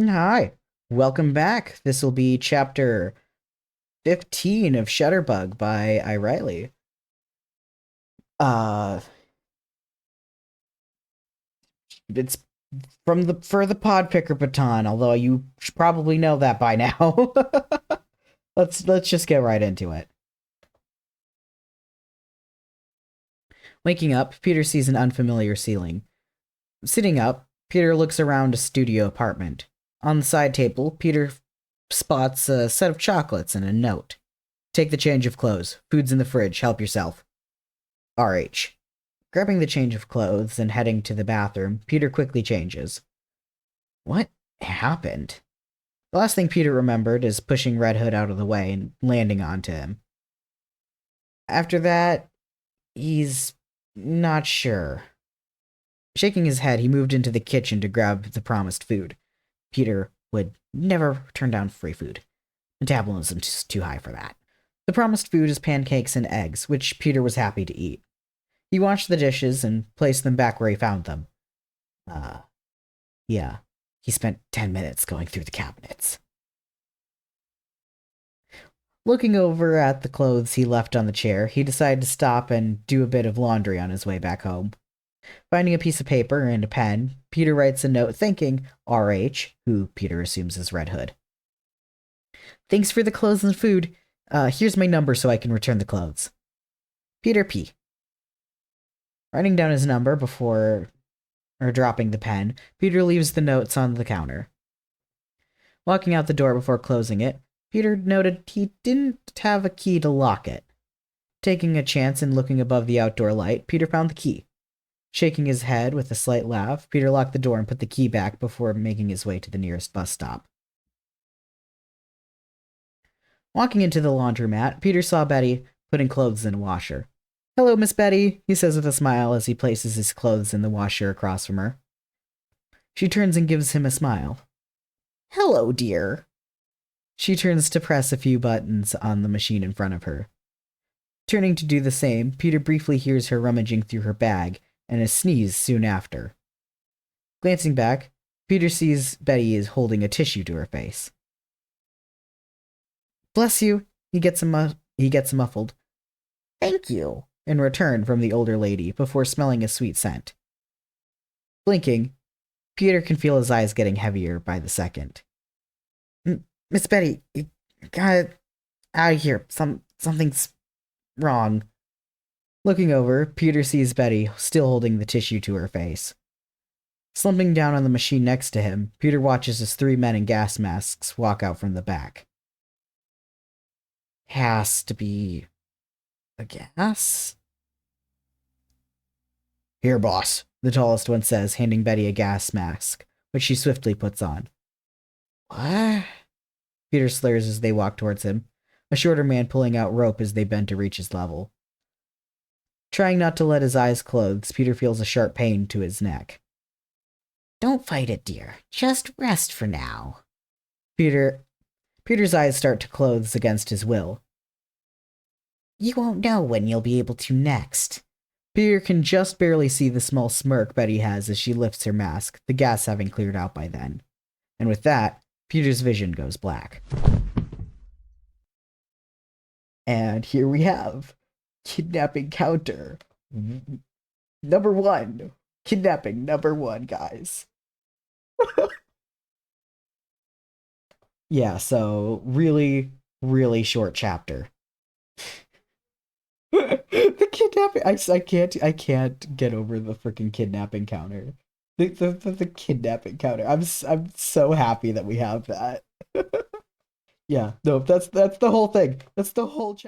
Hi, welcome back. This will be chapter 15 of ShutterBug by Iriley. Uh, it's for the Podpicker baton, although you should probably know that by now. Let's just get right into it. Waking up, Peter sees an unfamiliar ceiling. Sitting up, Peter looks around a studio apartment. On the side table, Peter spots a set of chocolates and a note. Take the change of clothes. Food's in the fridge. Help yourself. RH. Grabbing the change of clothes and heading to the bathroom, Peter quickly changes. What happened? The last thing Peter remembered is pushing Red Hood out of the way and landing onto him. After that, he's not sure. Shaking his head, he moved into the kitchen to grab the promised food. Peter would never turn down free food. Metabolism's just too high for that. The promised food is pancakes and eggs, which Peter was happy to eat. He washed the dishes and placed them back where he found them. Yeah. He spent 10 minutes going through the cabinets. Looking over at the clothes he left on the chair, he decided to stop and do a bit of laundry on his way back home. Finding a piece of paper and a pen, Peter writes a note thanking RH, who Peter assumes is Red Hood. Thanks for the clothes and food. Here's my number so I can return the clothes. Peter P. Writing down his number before dropping the pen, Peter leaves the notes on the counter. Walking out the door before closing it, Peter noted he didn't have a key to lock it. Taking a chance and looking above the outdoor light, Peter found the key. Shaking his head with a slight laugh, Peter locked the door and put the key back before making his way to the nearest bus stop. Walking into the laundromat, Peter saw Betty putting clothes in a washer. Hello, Miss Betty, he says with a smile as he places his clothes in the washer across from her. She turns and gives him a smile. Hello, dear. She turns to press a few buttons on the machine in front of her. Turning to do the same, Peter briefly hears her rummaging through her bag and a sneeze soon after. Glancing back, Peter sees Betty is holding a tissue to her face. Bless you, he gets muffled. Thank you, in return from the older lady before smelling a sweet scent. Blinking, Peter can feel his eyes getting heavier by the second. Miss Betty, you gotta out of here. Something's wrong. Looking over, Peter sees Betty still holding the tissue to her face. Slumping down on the machine next to him, Peter watches as 3 men in gas masks walk out from the back. Has to be a gas? Here, boss, the tallest one says, handing Betty a gas mask, which she swiftly puts on. What? Peter slurs as they walk towards him, a shorter man pulling out rope as they bend to reach his level. Trying not to let his eyes close, Peter feels a sharp pain to his neck. Don't fight it, dear. Just rest for now. Peter's eyes start to close against his will. You won't know when you'll be able to next. Peter can just barely see the small smirk Betty has as she lifts her mask, the gas having cleared out by then. And with that, Peter's vision goes black. And here we have kidnapping counter. Number 1. Kidnapping number 1, guys. Yeah, so really, really short chapter. The kidnapping. I can't get over the freaking kidnapping counter. The kidnapping counter. I'm so happy that we have that. Yeah, no, that's the whole thing. That's the whole chapter.